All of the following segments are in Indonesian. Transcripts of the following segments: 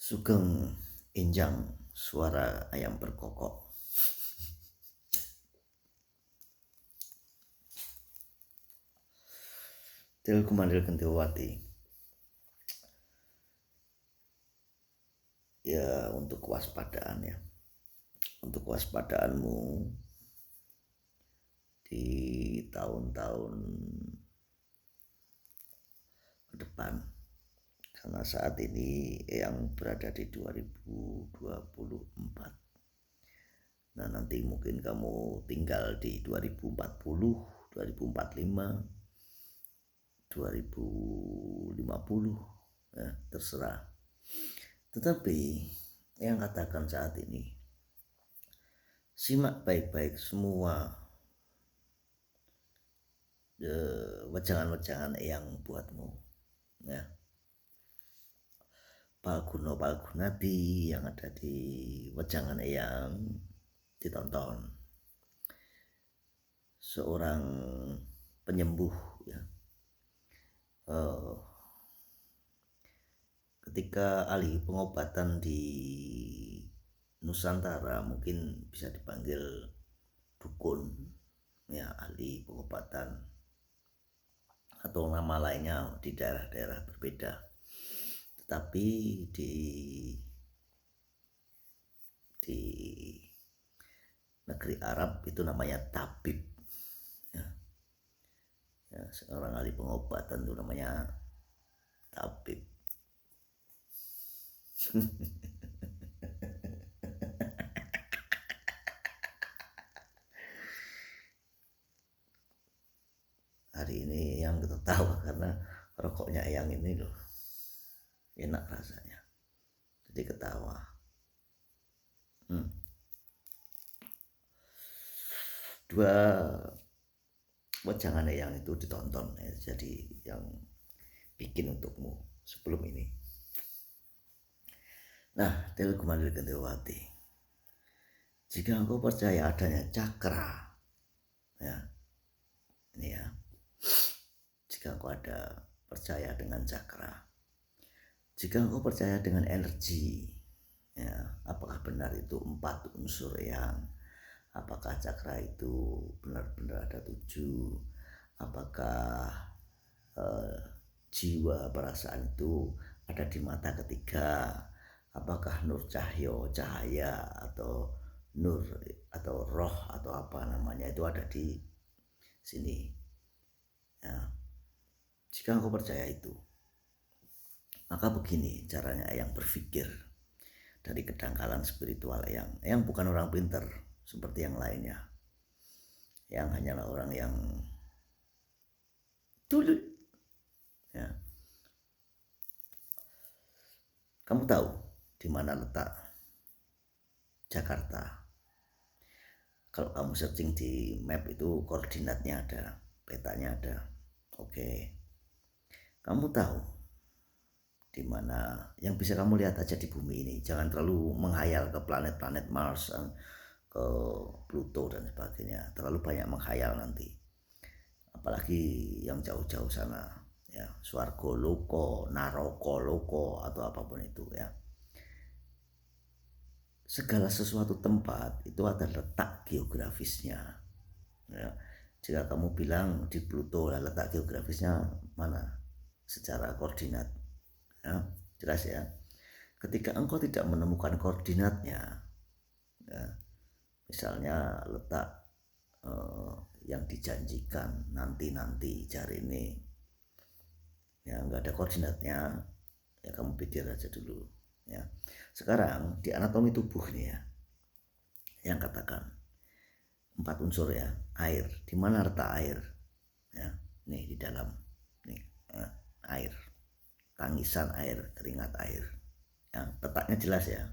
Sugeng enjang suara ayam berkokok. Til kumandil Gentiwati. Ya, untuk kewaspadaan ya. Untuk kewaspadaanmu di tahun-tahun ke depan. Karena saat ini yang berada di 2024. Nah, nanti mungkin kamu tinggal di 2040, 2045, 2050, ya, terserah. Tetapi yang katakan saat ini, simak baik-baik semua wejangan-wejangan yang buatmu, ya. Palgunati yang ada di wejangan yang ditonton. Seorang penyembuh, ya. Ketika ahli pengobatan di Nusantara mungkin bisa dipanggil dukun, ya, ahli pengobatan atau nama lainnya di daerah-daerah berbeda. Tetapi di negeri Arab itu namanya tabib, ya. Ya, seorang ahli pengobatan itu namanya tabib. Hari ini yang ketawa karena rokoknya yang ini loh, enak rasanya, jadi ketawa. Dua wejangan yang itu ditonton, ya, jadi yang bikin untukmu sebelum ini. Nah, Til kumandil Gentiwati, jika engkau percaya adanya cakra, ya, ini ya, jika engkau percaya dengan cakra, jika engkau percaya dengan energi, ya, apakah benar itu 4 unsur yang, apakah cakra itu benar-benar ada 7, apakah jiwa perasaan itu ada di mata ketiga, apakah nur cahaya atau nur atau roh atau apa namanya itu ada di sini, ya. Jika engkau percaya itu, maka begini caranya yang berpikir dari kedangkalan spiritual yang bukan orang pintar seperti yang lainnya, yang hanyalah orang yang dulu, ya. Kamu tahu di mana letak Jakarta? Kalau kamu searching di map itu koordinatnya ada, petanya ada. Oke. Kamu tahu di mana yang bisa kamu lihat aja di bumi ini. Jangan terlalu menghayal ke planet-planet Mars, ke Pluto dan sebagainya. Terlalu banyak menghayal nanti. Apalagi yang jauh-jauh sana, ya, Swargo Loko, Naroko Loko atau apapun itu, ya. Segala sesuatu tempat itu ada letak geografisnya, ya. Jika kamu bilang di Pluto, lah letak geografisnya mana secara koordinat, ya, jelas ya. Ketika engkau tidak menemukan koordinatnya, ya, misalnya letak yang dijanjikan nanti jari ini, ya, nggak ada koordinatnya, ya kamu pikir aja dulu, ya. Sekarang di anatomi tubuh nih, ya, yang katakan 4 unsur, ya, air. Di mana letak air? Ya, nih di dalam, nih, ya, air, tangisan air, keringat air, ya, letaknya jelas ya.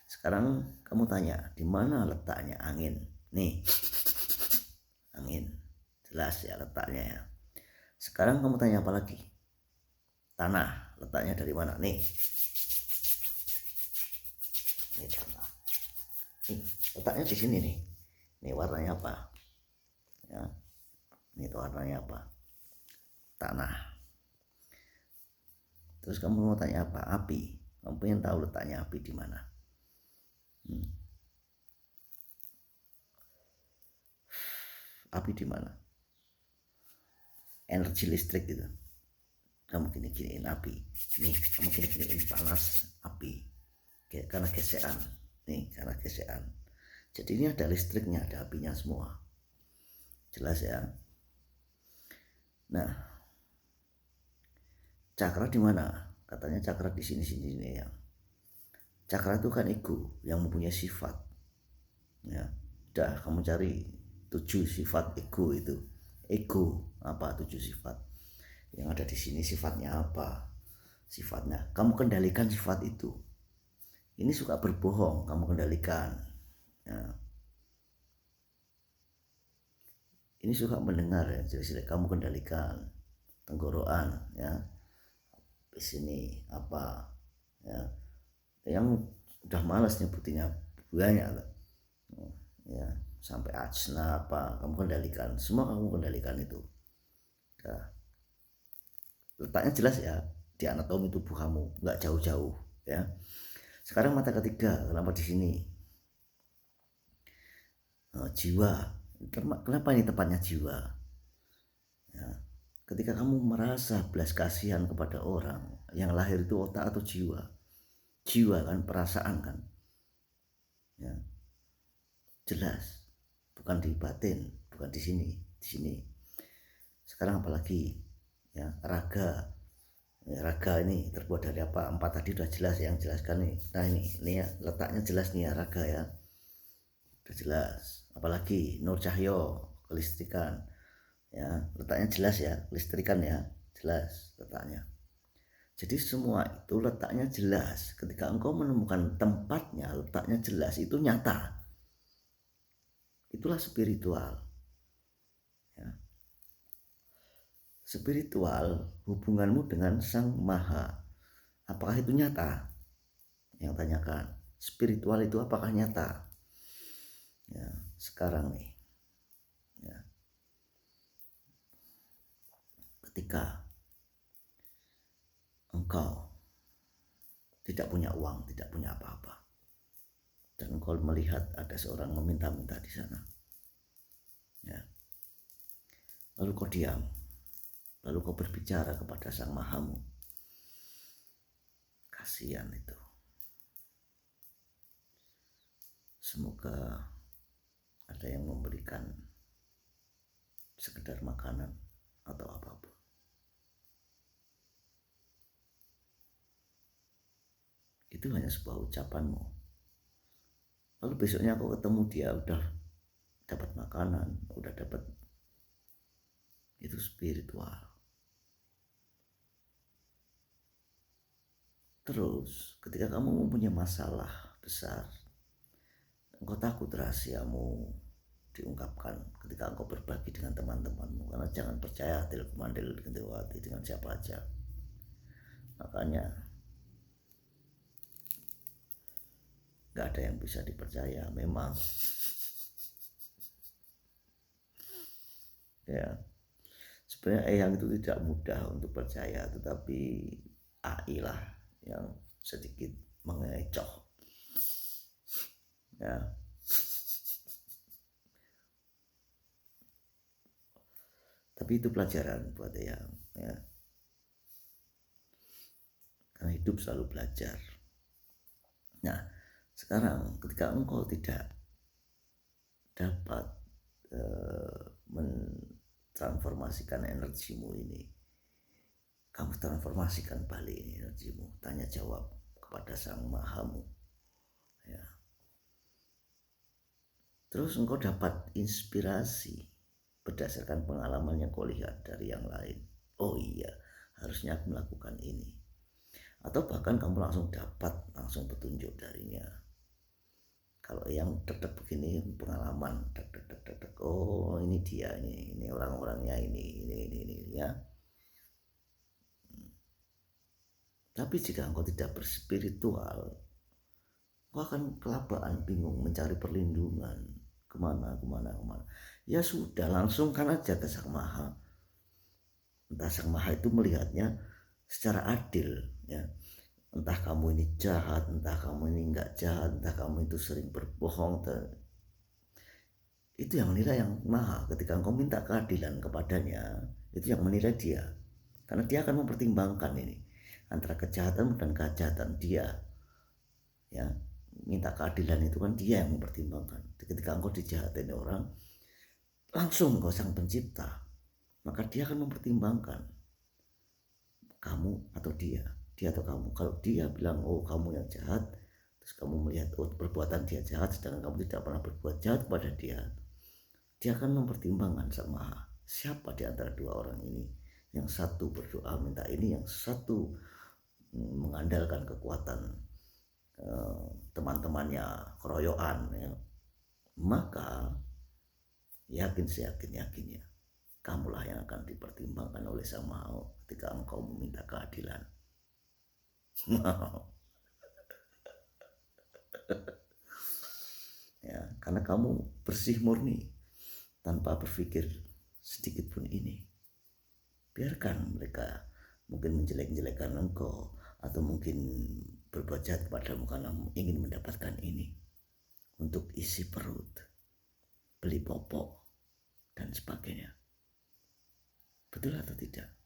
Sekarang kamu tanya di mana letaknya angin? Nih, angin, jelas ya letaknya, ya. Sekarang kamu tanya apa lagi? Tanah, letaknya dari mana? Nih, ini tanah. Nih, letaknya di sini nih. Ini warnanya apa? Ya, ini warnanya apa? Tanah. Terus kamu mau tanya apa? Api. Kamu pengen tahu letaknya api di mana? Api di mana? Energi listrik gitu. Kamu gini-giniin api. Nih, kamu gini-giniin panas api. Karena gesekan. Nih, karena gesekan. Jadi ini ada listriknya, ada apinya semua. Jelas ya? Nah, cakra di mana? Katanya cakra di sini ya. Cakra itu kan ego yang mempunyai sifat. Ya, udah kamu cari 7 sifat ego itu. Ego apa 7 sifat? Yang ada di sini sifatnya apa? Sifatnya kamu kendalikan sifat itu. Ini suka berbohong, kamu kendalikan. Ya. Ini suka mendengar ya, jelek-jelek kamu kendalikan. Tenggorokan ya. Di sini apa? Ya. Yang udah malas nyebutinnya banyak ya, sampai ajna apa kamu kendalikan, semua kamu kendalikan itu. Nah, letaknya jelas ya di anatomi tubuh kamu, nggak jauh-jauh ya. Sekarang mata ketiga, kenapa di sini? Jiwa. Kenapa ini tempatnya jiwa? Ya, ketika kamu merasa belas kasihan kepada orang, yang lahir itu otak atau jiwa? Jiwa kan, perasaan kan, ya jelas, bukan di batin, bukan di sini, di sini. Sekarang apalagi ya, raga. Ya, raga ini terbuat dari apa? 4 tadi udah jelas yang jelaskan nih. Nah ini ya letaknya jelas nih ya, raga ya, udah jelas. Apalagi nur cahyo, kelistrikan ya, letaknya jelas ya, kelistrikan ya, jelas letaknya. Jadi semua itu letaknya jelas. Ketika engkau menemukan tempatnya, letaknya jelas, itu nyata. Itulah spiritual. Ya. Spiritual, hubunganmu dengan Sang Maha. Apakah itu nyata? Yang tanyakan. Spiritual itu apakah nyata? Ya, sekarang nih. Ya. Ketika engkau tidak punya uang, tidak punya apa-apa, dan engkau melihat ada seorang meminta-minta di sana, ya, lalu kau diam, lalu kau berbicara kepada Sang Mahamu. Kasihan itu. Semoga ada yang memberikan sekedar makanan atau apapun. Itu hanya sebuah ucapanmu. Lalu besoknya aku ketemu dia, udah dapat makanan, udah dapat. Itu spiritual. Terus ketika kamu mempunyai masalah besar, engkau takut rahasiamu diungkapkan ketika engkau berbagi dengan teman-temanmu, karena jangan percaya mandil dengan siapa aja. Makanya nggak ada yang bisa dipercaya memang. Ya, sebenarnya yang itu tidak mudah untuk percaya, tetapi AI lah yang sedikit mengecoh. Ya, tapi itu pelajaran buat yang ya, karena hidup selalu belajar. Nah, sekarang ketika engkau tidak dapat mentransformasikan energimu ini, kamu transformasikan balik ini energimu, tanya jawab kepada Sang Mahamu ya. Terus engkau dapat inspirasi berdasarkan pengalaman yang kau lihat dari yang lain. Oh iya, harusnya aku melakukan ini. Atau bahkan kamu langsung petunjuk darinya. Kalau yang deg-deg begini pengalaman, deg-deg, oh ini dia, ini orang-orangnya, ini ya. Tapi jika engkau tidak berspiritual, engkau akan kelabaan, bingung mencari perlindungan kemana. Ya sudah, langsungkan aja ke Sang Maha. Entah Sang Maha itu melihatnya secara adil ya. entah kamu ini jahat, entah kamu ini enggak jahat, entah kamu itu sering berbohong, itu yang menilai yang maha. Ketika engkau minta keadilan kepadanya, itu yang menilai dia, karena dia akan mempertimbangkan ini antara kejahatan dan kejahatan dia. Ya, minta keadilan itu kan dia yang mempertimbangkan. Ketika engkau dijahatin orang, langsung engkau sang pencipta, maka dia akan mempertimbangkan kamu atau dia atau kamu. Kalau dia bilang oh kamu yang jahat, terus kamu melihat oh perbuatan dia jahat, sedangkan kamu tidak pernah berbuat jahat pada dia, dia akan mempertimbangkan sama siapa di antara dua orang ini, yang satu berdoa minta ini, yang satu mengandalkan kekuatan teman-temannya, keroyokan, ya. Maka yakin seyakin-yakinnya kamulah yang akan dipertimbangkan oleh Sang Maha ketika engkau meminta keadilan. Ya, karena kamu bersih murni tanpa berpikir sedikit pun ini. Biarkan mereka mungkin menjelek-jelekan engkau atau mungkin berbuat jahat kepadamu karena ingin mendapatkan ini untuk isi perut, beli popok dan sebagainya. Betul atau tidak?